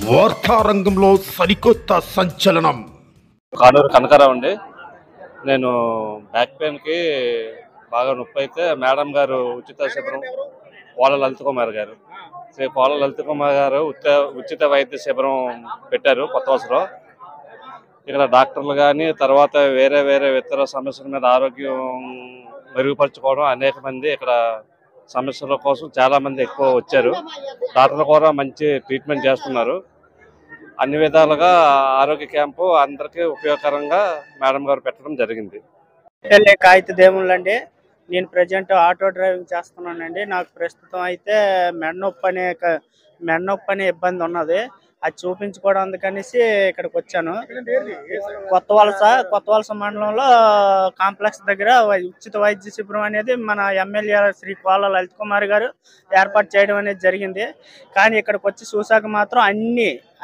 వార్తారంగంలో సరికొత్త సంచలనం. కానూరు కనకారావు అండి. నేను బ్యాక్ పెయిన్కి బాగా నొప్పి అయితే మేడం గారు ఉచిత శిబిరం పోల లలిత కుమార్ గారు పోల లలిత కుమార్ గారు ఉచిత వైద్య శిబిరం పెట్టారు కొత్త వలసలో. ఇక్కడ డాక్టర్లు కానీ తర్వాత వేరే వేరే ఇతర సమస్యల మీద ఆరోగ్యం మెరుగుపరచుకోవడం అనేక మంది ఇక్కడ సమస్యల కోసం చాలా మంది ఎక్కువ వచ్చారు. డాక్టర్లు కూడా మంచి ట్రీట్మెంట్ చేస్తున్నారు. అన్ని విధాలుగా ఆరోగ్య క్యాంపు అందరికీ ఉపయోగకరంగా మేడం గారు పెట్టడం జరిగింది. కాగిత దేవుళ్ళండి. నేను ప్రజెంట్ ఆటో డ్రైవింగ్ చేస్తున్నానండి. నాకు ప్రస్తుతం అయితే మెడ నొప్పి అనే ఇబ్బంది ఉన్నది. అది చూపించుకోవడం అందుకనేసి ఇక్కడికి వచ్చాను. కొత్త వలస మండలంలో కాంప్లెక్స్ దగ్గర ఉచిత వైద్య శిబిరం అనేది మన ఎమ్మెల్యే శ్రీ పోల లలిత కుమార్ గారు ఏర్పాటు చేయడం అనేది జరిగింది. కానీ ఇక్కడికి వచ్చి చూసాక మాత్రం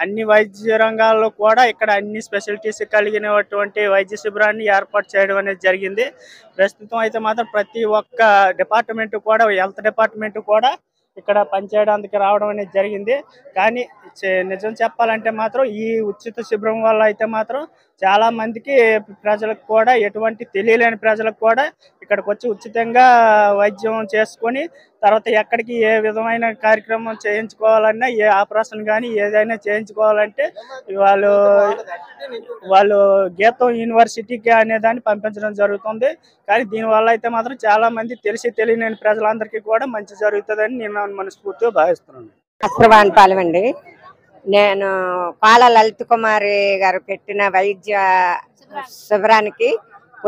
అన్ని వైద్య రంగాల్లో కూడా ఇక్కడ అన్ని స్పెషాలిటీస్ కలిగినటువంటి వైద్య శిబిరాన్ని ఏర్పాటు చేయడం అనేది జరిగింది. ప్రస్తుతం అయితే మాత్రం ప్రతి ఒక్క డిపార్ట్మెంట్ కూడా హెల్త్ డిపార్ట్మెంట్ కూడా ఇక్కడ పనిచేయడానికి రావడం అనేది జరిగింది. కానీ నిజం చెప్పాలంటే మాత్రం ఈ ఉచిత శిబిరం వల్ల అయితే మాత్రం చాలా మందికి ప్రజలకు కూడా ఎటువంటి తెలియలేని ప్రజలకు కూడా ఇక్కడికి వచ్చి ఉచితంగా వైద్యం చేసుకొని తర్వాత ఎక్కడికి ఏ విధమైన కార్యక్రమం చేయించుకోవాలన్నా ఏ ఆపరేషన్ కానీ ఏదైనా చేయించుకోవాలంటే వాళ్ళు గీతం యూనివర్సిటీకి అనే దాన్ని పంపించడం జరుగుతుంది. కానీ దీనివల్ల అయితే మాత్రం చాలా మంది తెలియని ప్రజలందరికీ కూడా మంచి జరుగుతుందని నేను మనస్ఫూర్తిగా భావిస్తున్నాను. అస్రవాణిపాలెం అండి. నేను పాల లలిత కుమారి గారు పెట్టిన వైద్య శిబిరానికి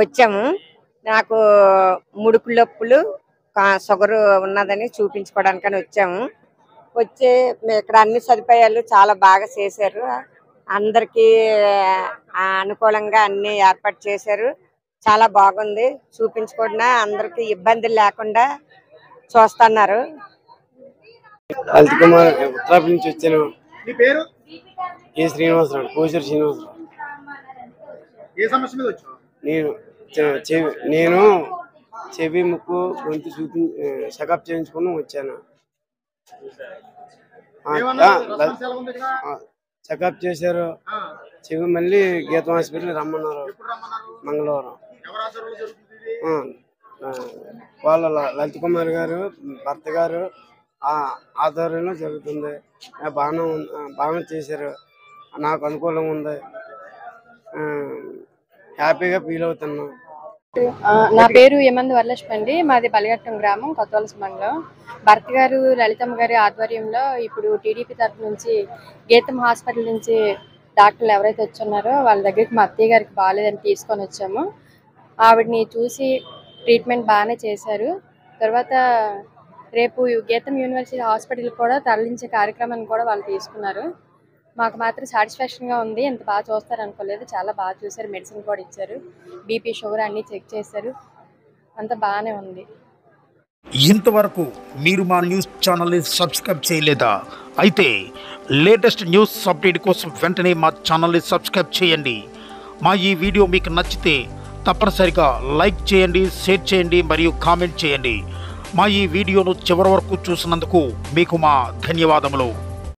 వచ్చాము. నాకు ముడుకు నొప్పులు షుగరు ఉన్నదని చూపించుకోవడానికని వచ్చాము. వచ్చి ఇక్కడ అన్ని సదుపాయాలు చాలా బాగా చేశారు. అందరికీ అనుకూలంగా అన్ని ఏర్పాటు చేశారు. చాలా బాగుంది. చూపించుకోవడం అందరికి ఇబ్బందులు లేకుండా చూస్తున్నారు. లలిత కుమార్ ఉత్తరాఖండ్ నుంచి వచ్చాను. ఏ శ్రీనివాసరావు, కోసూరు శ్రీనివాసరావు. నేను చెవి ముక్కు గొంతు చెకప్ చేయించుకుని వచ్చాను. చెకప్ చేశారు. చెవి మళ్ళీ గీతం హాస్పిటల్ రమ్మన్నారు మంగళవారం. వాళ్ళ లలిత కుమార్ గారు భర్త గారు ఆధ్వర్యంలో జరుగుతుంది. బాగా చేశారు. నాకు అనుకూలంగా ఉంది. హ్యాపీగా ఫీల్ అవుతున్నాను. నా పేరు యమంది వరలక్ష్మి అండి. మాది బలిఘట్టం గ్రామం, కొత్త వలస మండలం. భర్త గారు లలితమ్మ గారి ఆధ్వర్యంలో ఇప్పుడు టీడీపీ తరఫు నుంచి గీతం హాస్పిటల్ నుంచి డాక్టర్లు ఎవరైతే వచ్చున్నారో వాళ్ళ దగ్గరికి మా అత్తయ్య గారికి బాగాలేదని తీసుకొని వచ్చాము. ఆవిడని చూసి ట్రీట్మెంట్ బాగానే చేశారు. తర్వాత రేపు గీతం యూనివర్సిటీ హాస్పిటల్ కూడా తరలించే కార్యక్రమాన్ని కూడా వాళ్ళు తీసుకున్నారు. మాకు మాత్రం సాటిస్ఫాక్షన్గా ఉంది. ఎంత బాగా చూస్తారు అనుకోలేదు. చాలా బాగా చూశారు. మెడిసిన్ కూడా ఇచ్చారు. బీపీ షుగర్ అన్నీ చెక్ చేశారు. అంత బాగానే ఉంది. ఇంతవరకు మీరు మా న్యూస్ ఛానల్ని సబ్స్క్రైబ్ చేయలేదా? అయితే లేటెస్ట్ న్యూస్ అప్డేట్ కోసం వెంటనే మా ఛానల్ని సబ్స్క్రైబ్ చేయండి. మా ఈ వీడియో మీకు నచ్చితే తప్పనిసరిగా లైక్ చేయండి, షేర్ చేయండి మరియు కామెంట్ చేయండి. మా ఈ వీడియోను చివరి వరకు చూసినందుకు మీకు మా ధన్యవాదములు.